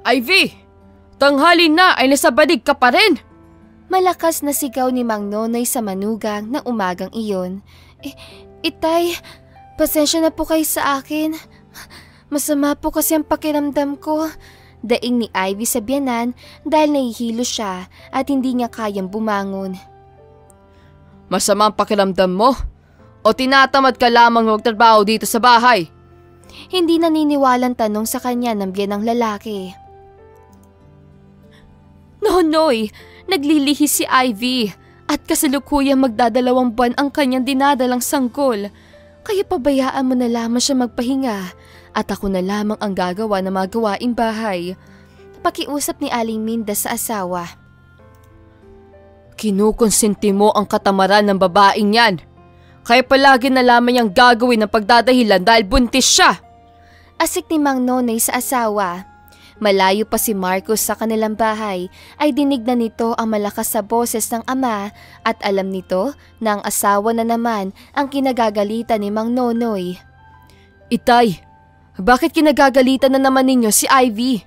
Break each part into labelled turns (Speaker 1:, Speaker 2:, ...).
Speaker 1: Ivy! Tanghali na ay nasa badig ka pa rin!
Speaker 2: Malakas na sigaw ni Mang Nonoy sa manugang ng umagang iyon. Itay, pasensya na po kayo sa akin. Masama po kasi ang pakiramdam ko. Daing ni Ivy sa biyanan dahil nahihilo siya at hindi niya kayang bumangon.
Speaker 1: Masama ang pakiramdam mo? O tinatamad ka lamang magtrabaho dito sa bahay?
Speaker 2: Hindi naniniwalang tanong sa kanya ng biyanang lalaki. Nonoy, naglilihis si Ivy at kasalukuyang magdadalawang buwan ang kanyang dinadalang sanggol. Kaya pabayaan mo na lamang siya magpahinga at ako na lamang ang gagawa ng mga gawaing bahay. Pakiusap ni Aling Minda sa asawa.
Speaker 1: Kinukonsenti mo ang katamaran ng babaeng yan. Kaya palagi na lamang niyang gagawin ng pagdadahilan dahil buntis siya.
Speaker 2: Asik ni Mang Nonoy sa asawa. Malayo pa si Marcos sa kanilang bahay ay dinig na nito ang malakas sa boses ng ama at alam nito na ang asawa na naman ang kinagagalitan ni Mang Nonoy.
Speaker 1: Itay, bakit kinagagalitan na naman ninyo si Ivy?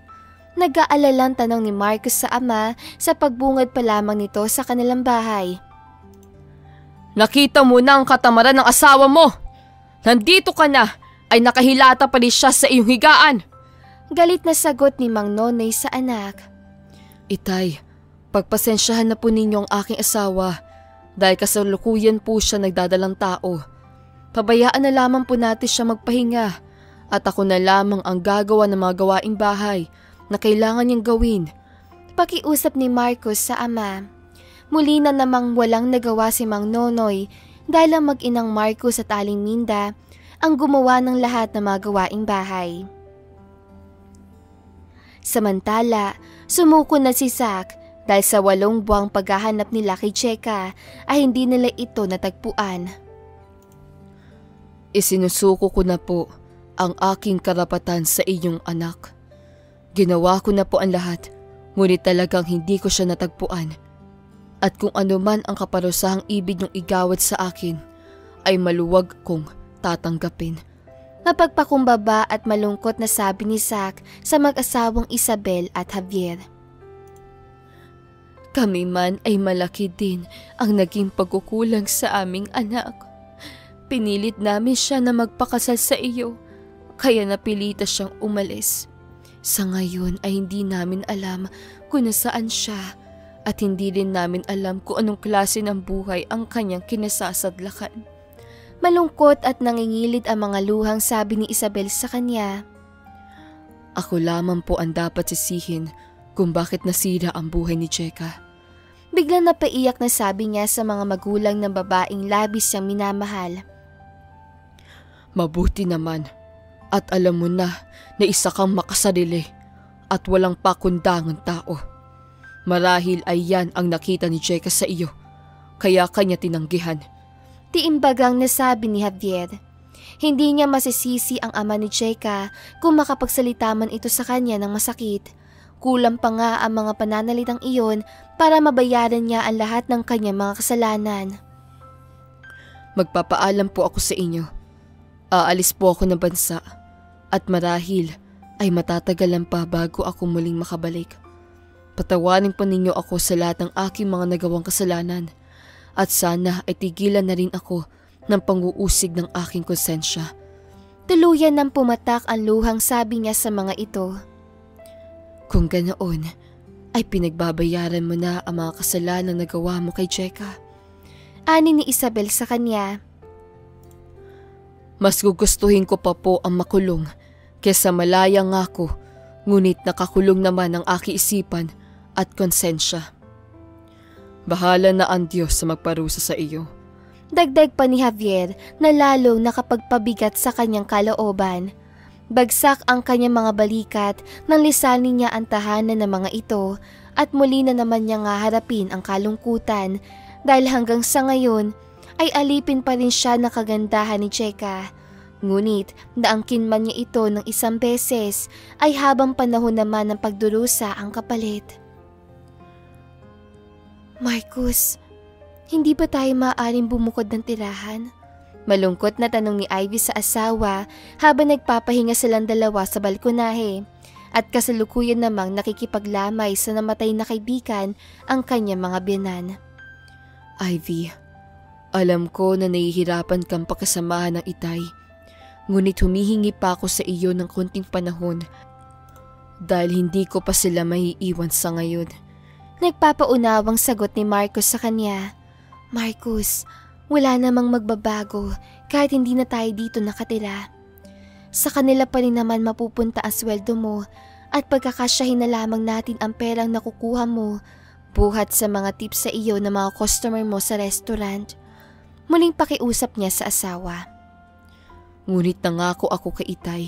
Speaker 2: Nag-aalalang tanong ni Marcos sa ama sa pagbungad pa lamang nito sa kanilang bahay.
Speaker 1: Nakita mo na ang katamaran ng asawa mo. Nandito ka na ay nakahilata pa rin siya sa iyong higaan.
Speaker 2: Galit na sagot ni Mang Nonoy sa anak.
Speaker 1: Itay, pagpasensyahan na po ninyo ang aking asawa dahil kasalukuyan po siya nagdadalang tao. Pabayaan na lamang po natin siya magpahinga at ako na lamang ang gagawa ng mga gawaing bahay na kailangan niyang gawin.
Speaker 2: Pakiusap ni Marcos sa ama. Muli na namang walang nagawa si Mang Nonoy dahil ang mag-inang Marcos at Aling Minda ang gumawa ng lahat ng mga gawaing bahay. Samantala, sumuko na si Zack dahil sa 8 buwang paghahanap nila kay Cheka ay hindi nila ito natagpuan.
Speaker 1: Isinusuko ko na po ang aking karapatan sa iyong anak. Ginawa ko na po ang lahat, ngunit talagang hindi ko siya natagpuan. At kung ano man ang kaparusahang ibig niyong igawad sa akin, ay maluwag kong tatanggapin.
Speaker 2: Mapagpakumbaba at malungkot na sabi ni Zack sa mag-asawang Isabel at Javier.
Speaker 1: Kami man ay malaki din ang naging pagkukulang sa aming anak. Pinilit namin siya na magpakasal sa iyo, kaya napilita siyang umalis. Sa ngayon ay hindi namin alam kung nasaan siya at hindi rin namin alam kung anong klase ng buhay ang kanyang kinasasadlakan.
Speaker 2: Malungkot at nangingilit ang mga luhang sabi ni Isabel sa kanya.
Speaker 1: Ako lamang po ang dapat sisihin kung bakit nasira ang buhay ni Cheka.
Speaker 2: Biglang napaiyak na sabi niya sa mga magulang ng babaeng labis siyang minamahal.
Speaker 1: Mabuti naman at alam mo na isa kang makasarili at walang pakundangang tao. Marahil ay yan ang nakita ni Cheka sa iyo, kaya kanya tinanggihan.
Speaker 2: Tiimbagang nasabi ni Javier. Hindi niya masisisi ang ama ni Cheka kung makapagsalita man ito sa kanya ng masakit. Kulang pa nga ang mga pananalitang iyon para mabayaran niya ang lahat ng kanyang mga kasalanan.
Speaker 1: Magpapaalam po ako sa inyo. Aalis po ako ng bansa at marahil ay matatagalan pa bago ako muling makabalik. Patawarin po ninyo ako sa lahat ng aking mga nagawang kasalanan at sana ay tigilan na rin ako ng pang-uusig ng aking konsensya.
Speaker 2: Tuluyan nang pumatak ang luhang sabi niya sa mga ito.
Speaker 1: Kung ganoon, ay pinagbabayaran mo na ang mga kasalanan na nagawa mo kay Cheka.
Speaker 2: Ani ni Isabel sa kanya.
Speaker 1: Mas gugustuhin ko pa po ang makulong kesa malaya nga ako, ngunit nakakulong naman ang aking isipan at konsensya. Bahala na ang Diyos sa magparusa sa iyo.
Speaker 2: Dagdag pa ni Javier na lalong nakapagpabigat sa kanyang kalooban. Bagsak ang kanyang mga balikat nang lisanin niya ang tahanan ng mga ito at muli na naman niya nga harapin ang kalungkutan dahil hanggang sa ngayon ay alipin pa rin siya ng kagandahan ni Cheka. Ngunit naangkin man niya ito ng 1 beses ay habang panahon naman ng pagdurusa ang kapalit. Marcos, hindi ba tayo maaaring bumukod ng tirahan? Malungkot na tanong ni Ivy sa asawa habang nagpapahinga silang dalawa sa balkonahe. at kasalukuyan namang nakikipaglamay sa namatay na kaibigan ang kanyang mga biyanan.
Speaker 1: Ivy, alam ko na nahihirapan kang pakasamahan ng Itay, ngunit humihingi pa ako sa iyo ng konting panahon dahil hindi ko pa sila maiiwan sa ngayon.
Speaker 2: Nagpapaunawang sagot ni Marcus sa kanya. Marcus, wala namang magbabago kahit hindi na tayo dito nakatira. Sa kanila pa rin naman mapupunta ang sweldo mo at pagkakasyahin na lamang natin ang perang nakukuha mo buhat sa mga tips sa iyo ng mga customer mo sa restaurant. Muling pakiusap niya sa asawa.
Speaker 1: Ngunit nangako ako kay Itay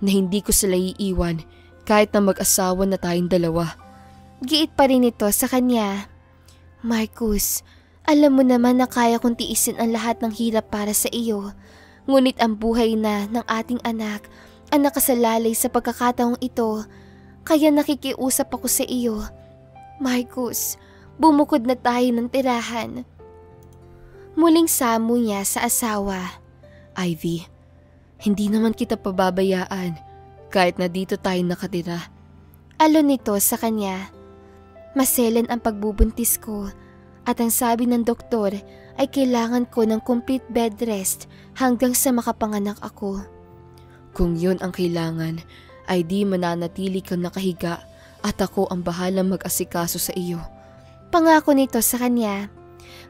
Speaker 1: na hindi ko sila iiwan kahit na mag-asawa na tayong dalawa.
Speaker 2: Giit pa rin ito sa kanya. Marcus, alam mo naman na kaya kong tiisin ang lahat ng hirap para sa iyo. Ngunit ang buhay na ng ating anak ang nakasalalay sa pagkakataong ito. Kaya nakikiusap ako sa iyo. Marcus, bumukod na tayo ng tirahan. Muling samo niya sa asawa.
Speaker 1: Ivy, hindi naman kita pababayaan kahit na dito tayo nakatira.
Speaker 2: Alon nito sa kanya. Maselan ang pagbubuntis ko at ang sabi ng doktor ay kailangan ko ng complete bed rest hanggang sa makapanganak ako.
Speaker 1: Kung yun ang kailangan, ay di mananatili kang nakahiga at ako ang bahalang mag-asikaso sa iyo.
Speaker 2: Pangako nito sa kanya.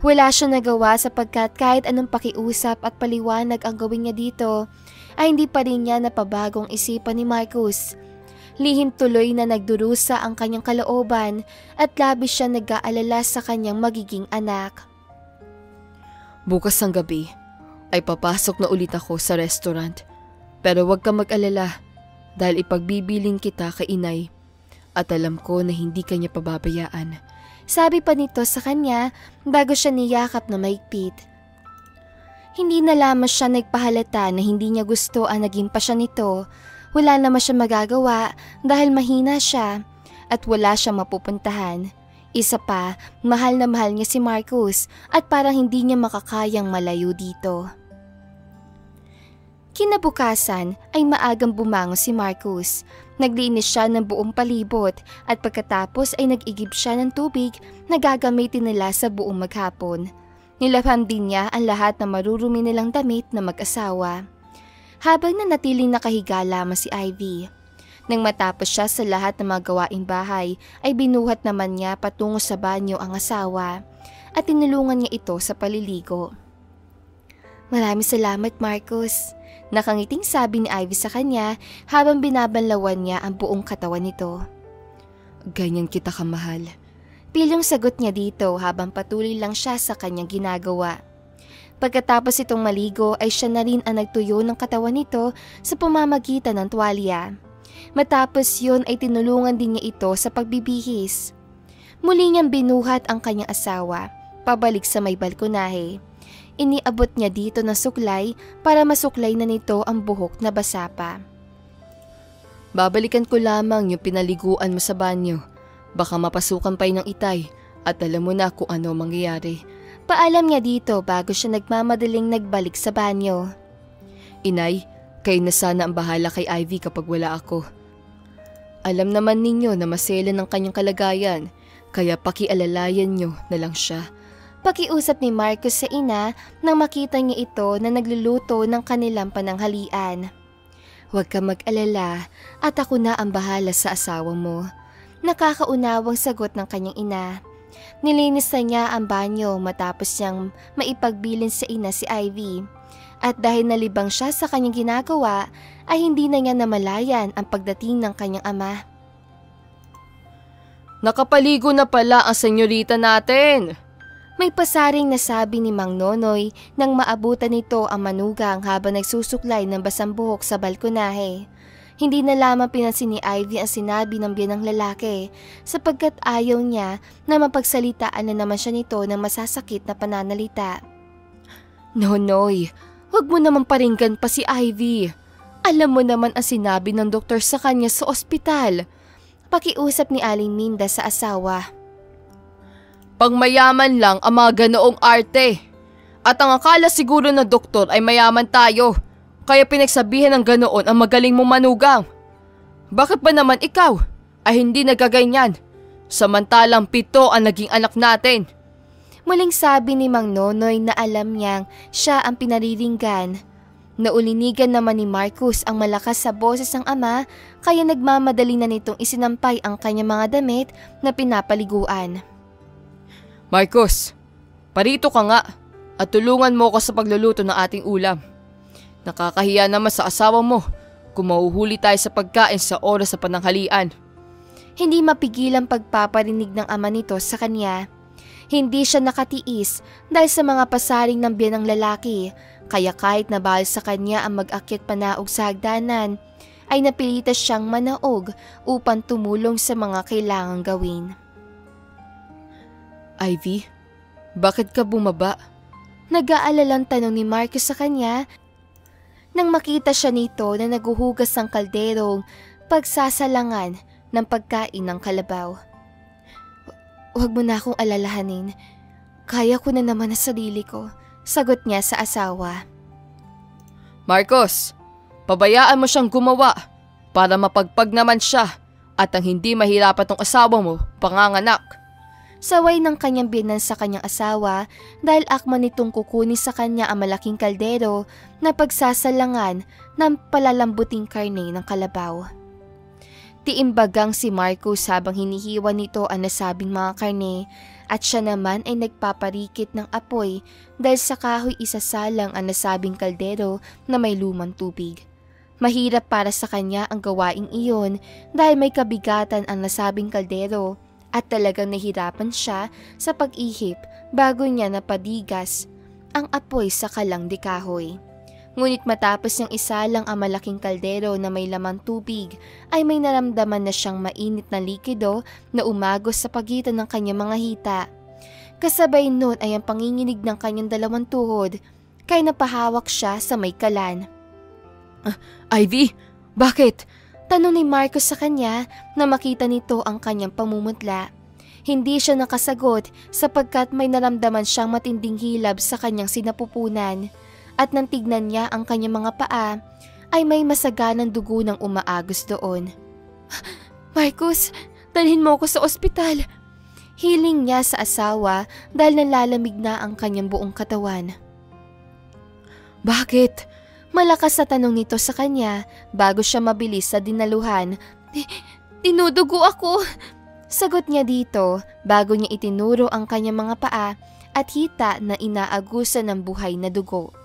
Speaker 2: Wala siyang nagawa sapagkat kahit anong pakiusap at paliwanag ang gawin niya dito, ay hindi pa rin niya napabagong isipan ni Marcus. Lihim tuloy na nagdurusa ang kanyang kalooban at labis siya nag-aalala sa kanyang magiging anak.
Speaker 1: Bukas ng gabi ay papasok na ulit ako sa restaurant. Pero huwag kang mag-alala dahil ipagbibiling kita kay Inay at alam ko na hindi kanya pababayaan.
Speaker 2: Sabi pa nito sa kanya bago siya niyakap na mahigpit. Hindi na lamang siya nagpahalata na hindi niya gusto ang naging pasya nito. Wala naman siya magagawa dahil mahina siya at wala siyang mapupuntahan. Isa pa, mahal na mahal niya si Marcus at parang hindi niya makakayang malayo dito. Kinabukasan ay maagang bumangon si Marcus. Naglinis siya ng buong palibot at pagkatapos ay nag-igib siya ng tubig na gagamitin nila sa buong maghapon. Nilabhan din niya ang lahat ng marurumi nilang damit na mag-asawa. Habang nanatiling nakahiga lamang si Ivy. Nang matapos siya sa lahat ng mga gawaing bahay, ay binuhat naman niya patungo sa banyo ang asawa at tinulungan niya ito sa paliligo. Maraming salamat, Marcus. Nakangiting sabi ni Ivy sa kanya habang binabanlawan niya ang buong katawan nito.
Speaker 1: Ganyan kita kamahal.
Speaker 2: Pilyong sagot niya dito habang patuloy lang siya sa kanyang ginagawa. Pagkatapos itong maligo ay siya na rin ang nagtuyo ng katawan nito sa pamamagitan ng tuwalya. Matapos yun ay tinulungan din niya ito sa pagbibihis. Muli niyang binuhat ang kanyang asawa, pabalik sa may balkonahe. Iniabot niya dito ng suklay para masuklay na nito ang buhok na basa pa.
Speaker 1: Babalikan ko lamang yung pinaliguan mo sa banyo. Baka mapasukan pa ng Itay at alam mo na kung ano mangyayari.
Speaker 2: Paalam niya dito bago siya nagmamadaling nagbalik sa banyo.
Speaker 1: Inay, kayo na sana ang bahala kay Ivy kapag wala ako. Alam naman ninyo na maselan ang kanyang kalagayan, kaya pakialalayan nyo na lang siya.
Speaker 2: Pakiusap ni Marcus sa ina nang makita niya ito na nagluluto ng kanilang pananghalian. Huwag ka mag-alala at ako na ang bahala sa asawa mo. Nakakaunawang sagot ng kanyang ina. Nilinis na niya ang banyo matapos niyang maipagbilin sa ina si Ivy. At dahil nalibang siya sa kanyang ginagawa, ay hindi na niya namalayan ang pagdating ng kanyang ama.
Speaker 1: Nakapaligo na pala ang senyorita natin!
Speaker 2: May pasaring nasabi ni Mang Nonoy nang maabutan nito ang manugang habang nagsusuklay ng basang buhok sa balkonahe. Hindi na lamang pinansin ni Ivy ang sinabi ng biyanang lalaki sapagkat ayaw niya na mapagsalitaan na naman siya nito ng masasakit na pananalita.
Speaker 1: Nonoy, huwag mo naman paringgan pa si Ivy. Alam mo naman ang sinabi ng doktor sa kanya sa ospital.
Speaker 2: Pakiusap ni Aling Minda sa asawa.
Speaker 1: Pangmayaman lang ang mga ganoong arte. At ang akala siguro ng doktor ay mayaman tayo. Kaya pinagsabihan ng ganoon ang magaling mong manugang. Bakit ba naman ikaw ay hindi nagaganyan? Samantalang 7 ang naging anak natin.
Speaker 2: Muling sabi ni Mang Nonoy na alam niyang siya ang pinariringgan. Naulinigan naman ni Marcus ang malakas sa boses ng ama kaya nagmamadali na nitong isinampay ang kanyang mga damit na pinapaliguan.
Speaker 1: Marcus, parito ka nga at tulungan mo ko sa pagluluto ng ating ulam. Nakakahiya naman sa asawa mo kung mahuhuli tayo sa pagkain sa oras sa pananghalian.
Speaker 2: Hindi mapigil ang pagpaparinig ng ama nito sa kanya. Hindi siya nakatiis dahil sa mga pasaring ng biyanang lalaki, kaya kahit na bahal sa kanya ang mag-akyat panaog sa hagdanan, ay napilitan siyang manaog upang tumulong sa mga kailangang gawin.
Speaker 1: Ivy, bakit ka bumaba?
Speaker 2: Nag-aalalang tanong ni Marcus sa kanya nang makita siya nito na naguhugas ng kalderong pagsasalangan ng pagkain ng kalabaw. Huwag mo na akong alalahanin. Kaya ko na naman ang sarili ko, sagot niya sa asawa.
Speaker 1: Marcos, pabayaan mo siyang gumawa para mapagpag naman siya at ang hindi mahirapan tong asawa mo panganganak.
Speaker 2: Saway ng kanyang biyanan sa kanyang asawa dahil akma nitong kukunin sa kanya ang malaking kaldero na pagsasalangan ng palalambuting karne ng kalabaw. Tiimbagang si Marcos habang hinihiwa nito ang nasabing mga karne at siya naman ay nagpaparikit ng apoy dahil sa kahoy isasalang ang nasabing kaldero na may lumang tubig. Mahirap para sa kanya ang gawaing iyon dahil may kabigatan ang nasabing kaldero at talagang nahirapan siya sa pag-ihip bago niya napadigas ang apoy sa kalang de kahoy. Ngunit matapos niyang isalang ang malaking kaldero na may lamang tubig, ay may naramdaman na siyang mainit na likido na umagos sa pagitan ng kanyang mga hita. Kasabay nun ay ang panginginig ng kanyang dalawang tuhod, kaya napahawak siya sa may kalan.
Speaker 1: Ivy, bakit?
Speaker 2: Tanong ni Marcos sa kanya na makita nito ang kanyang pamumutla. Hindi siya nakasagot sapagkat may naramdaman siyang matinding hilab sa kanyang sinapupunan. At nang tignan niya ang kanyang mga paa, ay may masaganang dugo ng umaagos doon. Marcus, dalhin mo ako sa ospital. Hiling niya sa asawa dahil nalalamig na ang kanyang buong katawan.
Speaker 1: Bakit?
Speaker 2: Malakas na tanong nito sa kanya bago siya mabilis sa dinaluhan. Tinudugo ako. Sagot niya dito bago niya itinuro ang kanyang mga paa at hita na inaagusan ng buhay na dugo.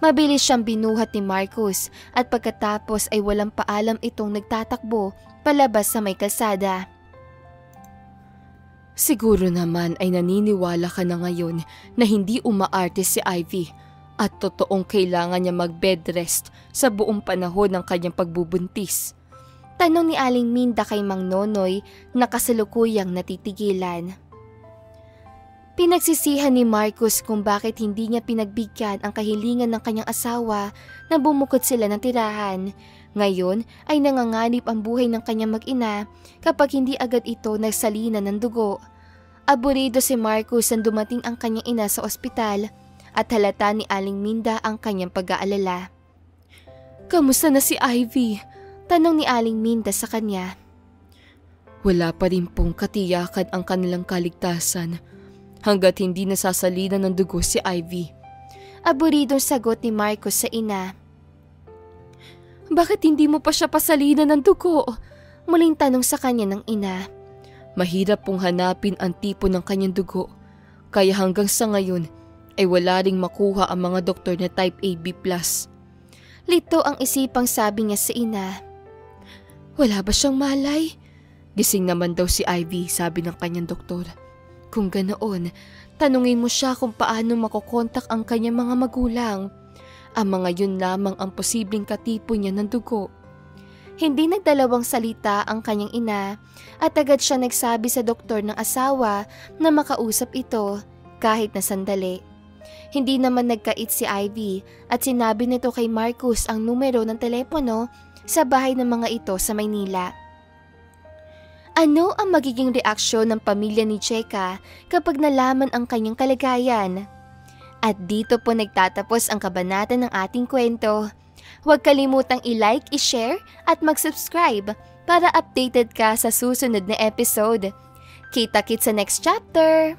Speaker 2: Mabilis siyang binuhat ni Marcus at pagkatapos ay walang paalam itong nagtatakbo palabas sa may kalsada.
Speaker 1: Siguro naman ay naniniwala ka na ngayon na hindi umaarte si Ivy at totoong kailangan niya mag-bed rest sa buong panahon ng kanyang pagbubuntis.
Speaker 2: Tanong ni Aling Minda kay Mang Nonoy na kasalukuyang natitigilan. Pinagsisihan ni Marcus kung bakit hindi niya pinagbigyan ang kahilingan ng kanyang asawa na bumukod sila ng tirahan. Ngayon ay nanganganib ang buhay ng kanyang mag-ina kapag hindi agad ito nagsalina ng dugo. Aburido si Marcus nang dumating ang kanyang ina sa ospital at halata ni Aling Minda ang kanyang pag-aalala.
Speaker 1: Kamusta na si Ivy?
Speaker 2: Tanong ni Aling Minda sa kanya.
Speaker 1: Wala pa rin pong katiyakan ang kanilang kaligtasan hanggat hindi nasasalina ng dugo si Ivy.
Speaker 2: Aburidong sagot ni Marcos sa ina.
Speaker 1: Bakit hindi mo pa siya pasalina ng dugo?
Speaker 2: Muling tanong sa kanya ng ina.
Speaker 1: Mahirap pong hanapin ang tipo ng kanyang dugo, kaya hanggang sa ngayon ay wala ring makuha ang mga doktor na type AB+.
Speaker 2: Lito ang isipang sabi niya sa ina.
Speaker 1: Wala ba siyang malay? Gising naman daw si Ivy, sabi ng kanyang doktor. Kung ganoon, tanungin mo siya kung paano makokontak ang kanyang mga magulang. Ang mga yun lamang ang posibleng katipo niya ng dugo.
Speaker 2: Hindi nagdalawang salita ang kanyang ina at agad siya nagsabi sa doktor ng asawa na makausap ito kahit na sandali. Hindi naman nagkait si Ivy at sinabi nito kay Marcus ang numero ng telepono sa bahay ng mga ito sa Maynila. Ano ang magiging reaksyon ng pamilya ni Cheka kapag nalaman ang kanyang kalagayan? At dito po nagtatapos ang kabanata ng ating kwento. Huwag kalimutang i-like, i-share at mag-subscribe para updated ka sa susunod na episode. Kita-kits sa next chapter!